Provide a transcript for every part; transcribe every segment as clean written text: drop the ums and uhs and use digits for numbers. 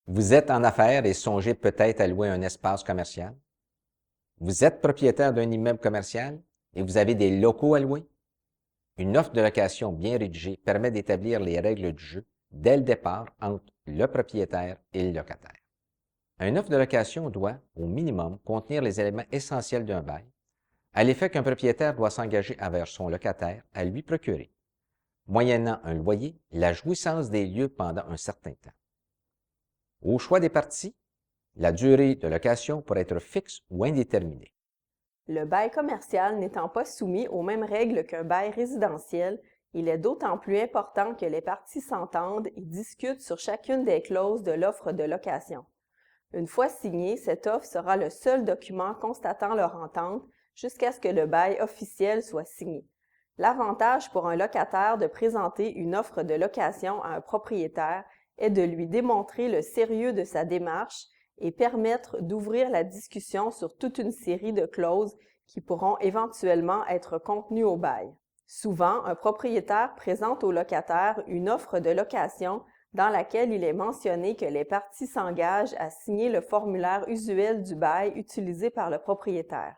Vous êtes en affaires et songez peut-être à louer un espace commercial. Vous êtes propriétaire d'un immeuble commercial et vous avez des locaux à louer. Une offre de location bien rédigée permet d'établir les règles du jeu dès le départ entre le propriétaire et le locataire. Une offre de location doit, au minimum, contenir les éléments essentiels d'un bail, à l'effet qu'un propriétaire doit s'engager envers son locataire à lui procurer, moyennant un loyer, la jouissance des lieux pendant un certain temps. Au choix des parties, la durée de location pourrait être fixe ou indéterminée. Le bail commercial n'étant pas soumis aux mêmes règles qu'un bail résidentiel, il est d'autant plus important que les parties s'entendent et discutent sur chacune des clauses de l'offre de location. Une fois signée, cette offre sera le seul document constatant leur entente jusqu'à ce que le bail officiel soit signé. L'avantage pour un locataire de présenter une offre de location à un propriétaire est de lui démontrer le sérieux de sa démarche et permettre d'ouvrir la discussion sur toute une série de clauses qui pourront éventuellement être contenues au bail. Souvent, un propriétaire présente au locataire une offre de location dans laquelle il est mentionné que les parties s'engagent à signer le formulaire usuel du bail utilisé par le propriétaire.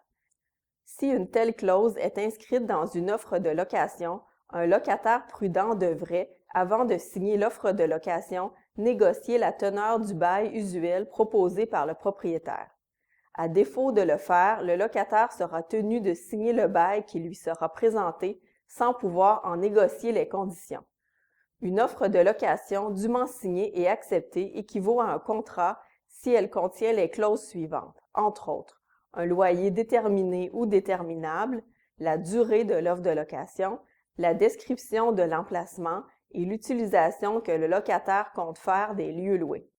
Si une telle clause est inscrite dans une offre de location, un locataire prudent devrait, avant de signer l'offre de location, négocier la teneur du bail usuel proposé par le propriétaire. À défaut de le faire, le locataire sera tenu de signer le bail qui lui sera présenté sans pouvoir en négocier les conditions. Une offre de location dûment signée et acceptée équivaut à un contrat si elle contient les clauses suivantes, entre autres, un loyer déterminé ou déterminable, la durée de l'offre de location, la description de l'emplacement et l'utilisation que le locataire compte faire des lieux loués.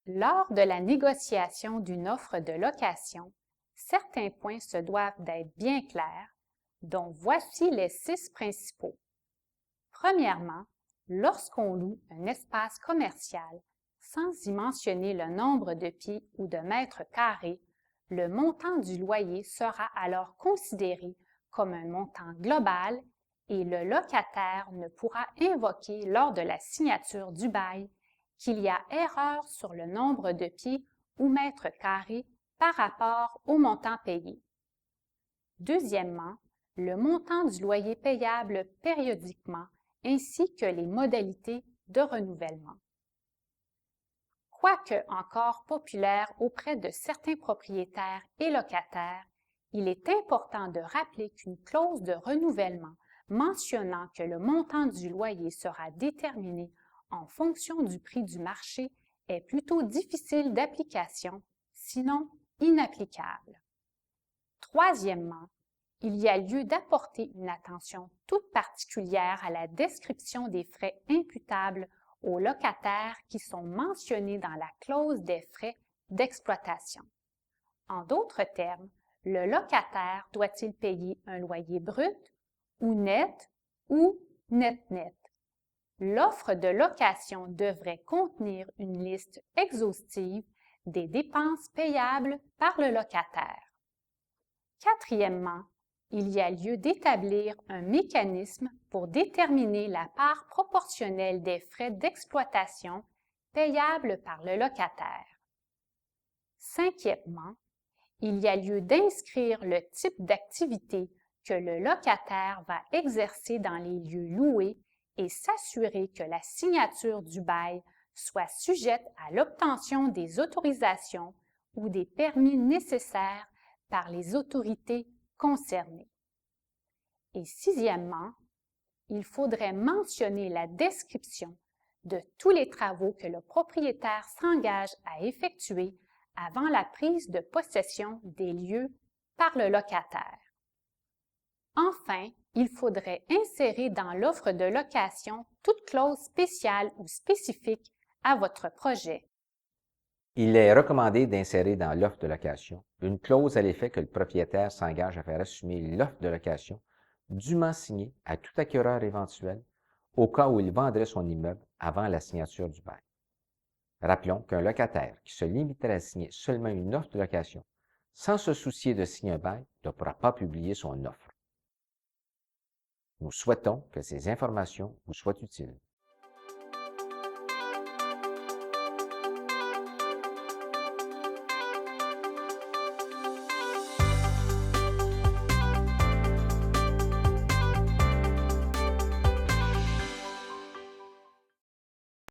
Lors de la négociation d'une offre de location, certains points se doivent d'être bien clairs, dont voici les 6 principaux. Premièrement, lorsqu'on loue un espace commercial, sans y mentionner le nombre de pieds ou de mètres carrés, le montant du loyer sera alors considéré comme un montant global et le locataire ne pourra invoquer lors de la signature du bail qu'il y a erreur sur le nombre de pieds ou mètres carrés par rapport au montant payé. Deuxièmement, le montant du loyer payable périodiquement ainsi que les modalités de renouvellement. Quoique encore populaire auprès de certains propriétaires et locataires, il est important de rappeler qu'une clause de renouvellement mentionnant que le montant du loyer sera déterminé en fonction du prix du marché est plutôt difficile d'application, sinon inapplicable. Troisièmement, il y a lieu d'apporter une attention toute particulière à la description des frais imputables aux locataires qui sont mentionnés dans la clause des frais d'exploitation. En d'autres termes, le locataire doit-il payer un loyer brut ou net ou net-net? L'offre de location devrait contenir une liste exhaustive des dépenses payables par le locataire. Quatrièmement, il y a lieu d'établir un mécanisme pour déterminer la part proportionnelle des frais d'exploitation payables par le locataire. Cinquièmement, il y a lieu d'inscrire le type d'activité que le locataire va exercer dans les lieux loués et s'assurer que la signature du bail soit sujette à l'obtention des autorisations ou des permis nécessaires par les autorités concernées. Et sixièmement, il faudrait mentionner la description de tous les travaux que le propriétaire s'engage à effectuer avant la prise de possession des lieux par le locataire. Enfin, il faudrait insérer dans l'offre de location toute clause spéciale ou spécifique à votre projet. Il est recommandé d'insérer dans l'offre de location une clause à l'effet que le propriétaire s'engage à faire assumer l'offre de location dûment signée à tout acquéreur éventuel au cas où il vendrait son immeuble avant la signature du bail. Rappelons qu'un locataire qui se limiterait à signer seulement une offre de location sans se soucier de signer un bail ne pourra pas publier son offre. Nous souhaitons que ces informations vous soient utiles.